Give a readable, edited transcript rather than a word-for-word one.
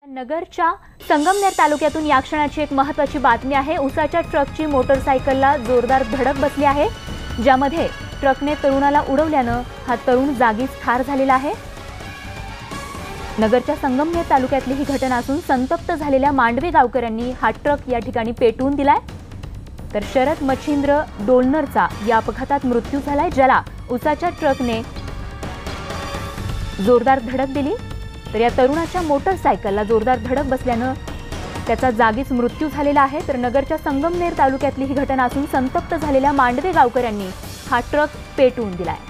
नगरच्या संगमनेर तालुक्यातून या क्षणाची एक महत्त्वाची बातमी आहे। उसाच्या ट्रकची मोटरसायकलला जोरदार धडक बसली आहे, ज्यामध्ये ट्रकने तरुणाला उडवल्याने हा तरुण जागीच ठार झालेला आहे। नगरच्या संगमनेर तालुक्यातली ही घटना असून संतप्त झालेल्या मांडवे गावकऱ्यांनी हा ट्रक या ठिकाणी पेटवून दिलाय। तर शरद मच्छिंद्र डोलनरचा या अपघातात मृत्यू झालाय, ज्याला उसाच्या ट्रकने जोरदार धडक दिली। तर या तरुणाच्या मोटरसायकलला जोरदार धडक बसल्याने त्याचा जागीच मृत्यू झालेला आहे। तर नगरच्या संगमनेर तालुक्यातली ही घटना असून संतप्त झालेल्या मांडवे गावकऱ्यांनी हा ट्रक पेटवून दिलाय।